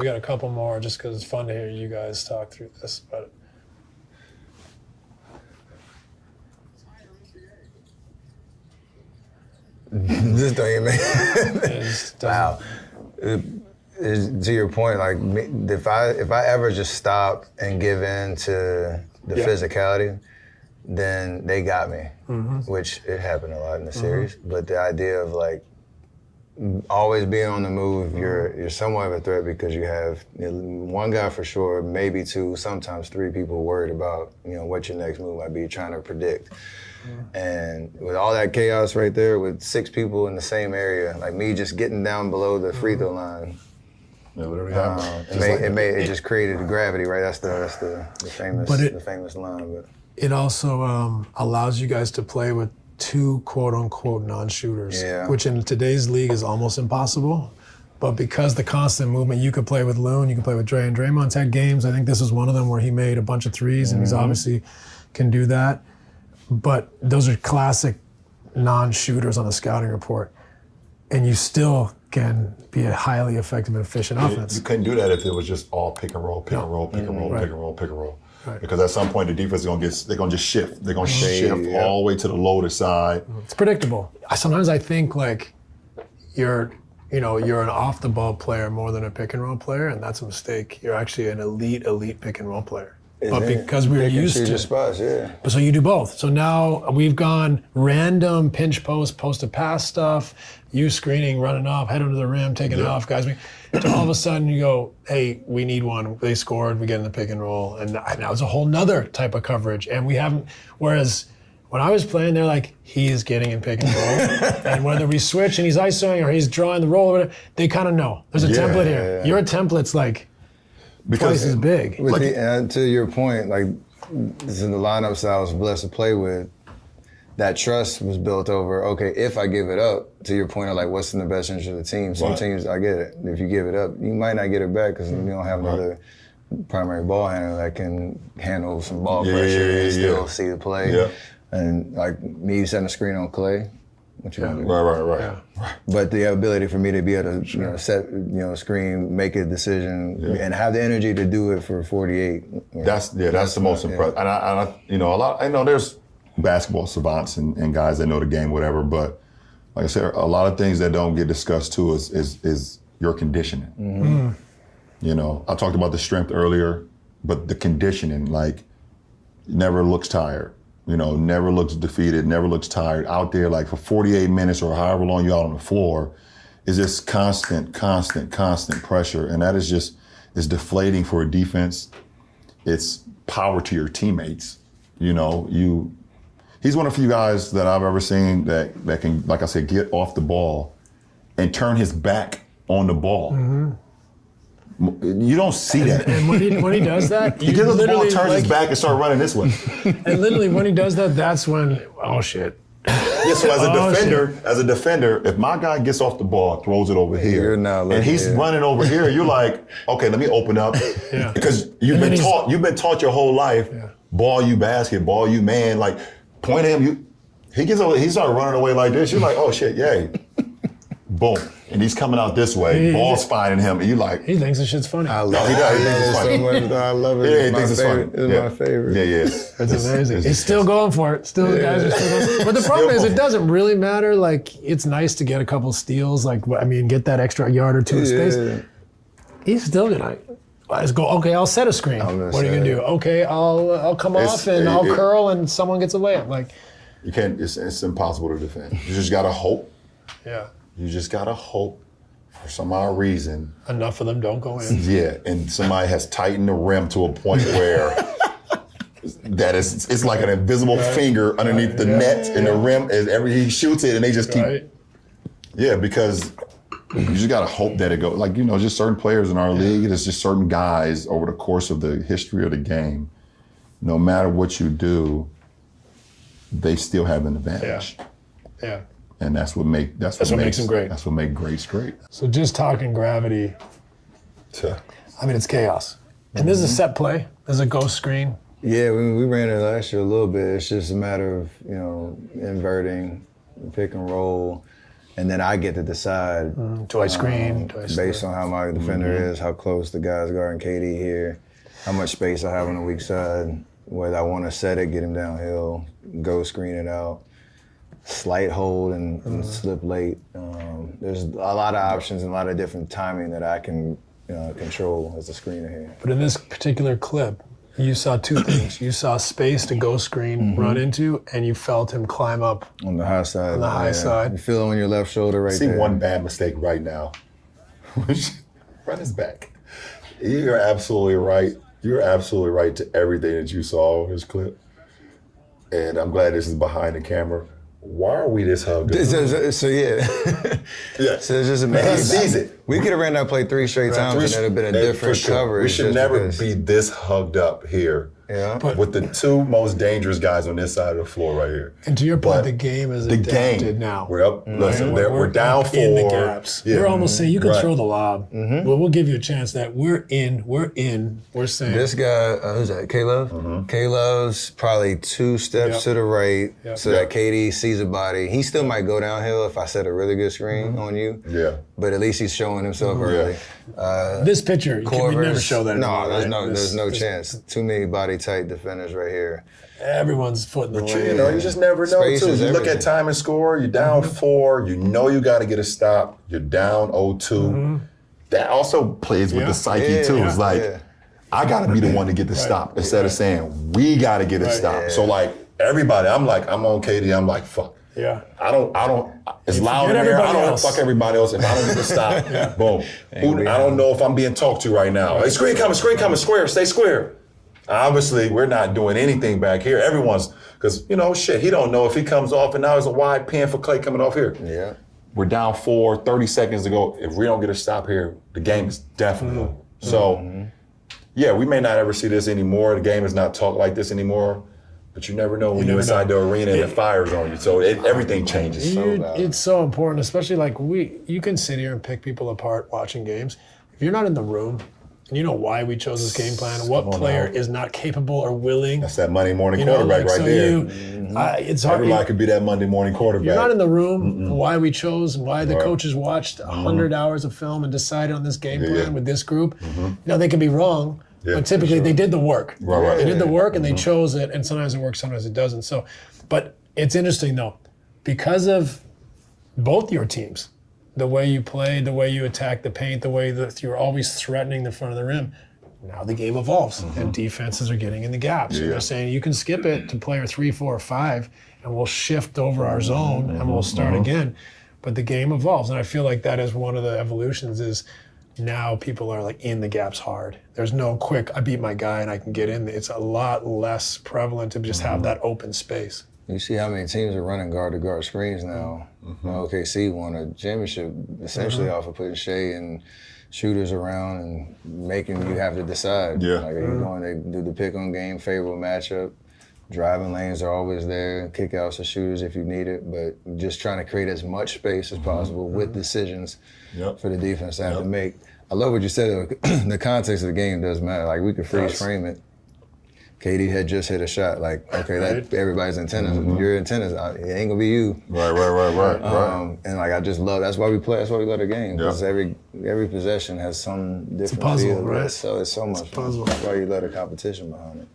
We got a couple more just because it's fun to hear you guys talk through this. But This don't even make wow. To your point, like if I ever just stop and give in to the physicality, then they got me, which it happened a lot in the series. But the idea of like always being on the move, you're somewhat of a threat because you have one guy for sure, maybe two, sometimes three people worried about what your next move might be, trying to predict. And with all that chaos right there, with six people in the same area, like me just getting down below the free throw line, it just created the gravity, right? That's the famous line. But it also allows you guys to play with two quote-unquote non-shooters, which in today's league is almost impossible. But because the constant movement, you could play with Loon, you can play with Dre, and Draymond's had games. I think this is one of them where he made a bunch of threes, and he's obviously can do that. But those are classic non-shooters on the scouting report, and you still can be a highly effective and efficient offense. You couldn't do that if it was just all pick and roll, pick and roll, pick and roll, pick and roll, pick and roll. Right. Because at some point the defense is they're gonna just shift. They're gonna shift all the way to the lower side. It's predictable. Sometimes I think like you're an off the ball player more than a pick and roll player, and that's a mistake. You're actually an elite pick and roll player. But because we're used to spots, so you do both. So now we've gone random pinch post to pass stuff, you screening, running off, head under the rim, taking it off, guys. So all of a sudden you go, hey, we need one. They scored, we get in the pick and roll. And now it's a whole nother type of coverage. And we haven't, whereas when I was playing, they're like, he's getting in pick and roll. And whether we switch and he's isoing or he's drawing the roll, or whatever, they kind of know. There's a template here. Your template's like, twice as big. To your point, like this is the lineups that I was blessed to play with, that trust was built over, okay, if I give it up, to your point of like what's in the best interest of the team. Some teams, I get it. If you give it up, you might not get it back because you don't have another primary ball handler that can handle some ball pressure and still see the play. Yeah. And like me setting a screen on Clay, what you gonna do? Right. But the ability for me to be able to set, screen, make a decision, and have the energy to do it for 48. That's the most impressive. And I know there's basketball savants and guys that know the game, whatever. But like I said, a lot of things that don't get discussed too is your conditioning. I talked about the strength earlier, but the conditioning, like, never looks tired. Never looks defeated, never looks tired. Out there, like for 48 minutes or however long you're out on the floor, is this constant pressure. And that is deflating for a defense. It's power to your teammates. He's one of the few guys that I've ever seen that can, like I said, get off the ball and turn his back on the ball. You don't see that. And when he does that, he gets the ball, turns his back, and starts running this way. And literally, when he does that, that's when, oh shit. Yeah, so as a defender, if my guy gets off the ball, throws it over here, and he's running over here, you're like, okay, let me open up, because you've been taught your whole life, ball you basket, ball you man, like point at him. He started running away like this. You're like, oh shit, yay, boom. And he's coming out this way, ball's finding him, and you like... He thinks this shit's funny. I love it. He thinks it's funny. So much, I love it. Yeah, he thinks it's funny. It's my favorite. Yeah. It's amazing. He's still going for it. Still, the guys are still going for it. But the problem is, it doesn't really matter. Like, it's nice to get a couple steals, get that extra yard or two of space. He's still gonna... Let's go, okay, I'll set a screen. What are you gonna do? Okay, I'll come off and I'll curl and someone gets a layup. Like, you can't, it's impossible to defend. You just gotta hope. Yeah. You just gotta hope for some odd reason. Enough of them don't go in. Yeah, and somebody has tightened the rim to a point where it's like an invisible finger underneath the net and the rim. He shoots it and they just keep. Yeah, because you just gotta hope that it goes. Like, just certain players in our league, there's just certain guys over the course of the history of the game, no matter what you do, they still have an advantage. Yeah. And that's what makes them great. That's what makes greats great. So just talking gravity, it's chaos. And this is a set play. This is a ghost screen. Yeah, we ran it last year a little bit. It's just a matter of, inverting, pick and roll. and then I get to decide. Do I screen? Do I based on how my defender is, how close the guys guarding KD here, how much space I have on the weak side, whether I want to set it, get him downhill, go screen it out, slight hold and slip late. There's a lot of options and a lot of different timing that I can control as a screener here. But in this particular clip, you saw two things. You saw space to go screen, run into, and you felt him climb up. On the high side. On the high side. You feel it on your left shoulder right there. See one bad mistake right now. Run his back. You're absolutely right. You're absolutely right to everything that you saw in this clip. And I'm glad this is behind the camera. Why are we this hugged up? So yeah. Yeah. So it's just amazing. He sees it. We could have ran that play 3 straight times and it'd have been a different coverage. We should never be this hugged up here. Yeah. With the 2 most dangerous guys on this side of the floor right here. And to your point, the game is adapted now. We're up. Listen, we're down 4. In the gaps. Yeah. We're almost saying you can throw the lob, but we'll give you a chance that we're in. We're saying this guy, who's that? K-Love? K-Love's probably 2 steps to the right so that KD sees a body. He still might go downhill if I set a really good screen on you. Yeah. But at least he's showing himself early. This picture, we never show that anymore. No, there's no chance. Too many body tight defenders right here. Everyone's foot in the way. You just never know, Space too. is You look everything. at time and score, you're down 4, you know you got to get a stop, you're down 0-2. That also plays with the psyche, too. It's like, I got to be the one to get the stop instead of saying, we got to get a stop. So, like, everybody, I'm on KD, I'm like, fuck. Yeah. I don't, it's loud in here, I don't fuck everybody else if I don't get the stop. Boom. I don't know if I'm being talked to right now. Hey, screen coming, square, stay square. Obviously, we're not doing anything back here. Everyone's, because, he don't know if he comes off and now there's a wide pin for Clay coming off here. Yeah. We're down 4, 30 seconds to go. If we don't get a stop here, the game is definitely over. So, yeah, we may not ever see this anymore. The game is not talked like this anymore. But you never know when you're inside the arena and the fire's on you. So everything changes. It's so important, especially you can sit here and pick people apart watching games. If you're not in the room, and you know why we chose this game plan, what player is not capable or willing. That's that Monday morning quarterback right there. It's hard. Everybody could be that Monday morning quarterback. You're not in the room, why we chose, why the coaches watched 100 hours of film and decided on this game plan with this group. Now, they can be wrong, but typically they did the work. Right. They did the work and they chose it, and sometimes it works, sometimes it doesn't. So, but it's interesting, though, because of both your teams, the way you play, the way you attack the paint, the way that you're always threatening the front of the rim. Now the game evolves and defenses are getting in the gaps. And they're saying you can skip it to player 3, 4, or 5 and we'll shift over our zone and we'll start again. But the game evolves. And I feel like that is one of the evolutions is now people are in the gaps hard. There's no quick, I beat my guy and I can get in. It's a lot less prevalent to just have that open space. You see how many teams are running guard-to-guard screens now. OKC won a championship essentially off of putting Shea and shooters around and making you have to decide. Yeah. Like, are you going to do the pick-on game, favorable matchup? Driving lanes are always there, kick-outs to shooters if you need it, but just trying to create as much space as possible with decisions for the defense to have to make. I love what you said, the context of the game does matter. We could freeze frame it. KD had just hit a shot. That everybody's antennas. Your antennas, it ain't gonna be you. Right. And I just love. That's why we play. That's why we love the game. Because every possession has some different it's a puzzle, feel. right? So it's so much fun. That's why you love the competition behind it.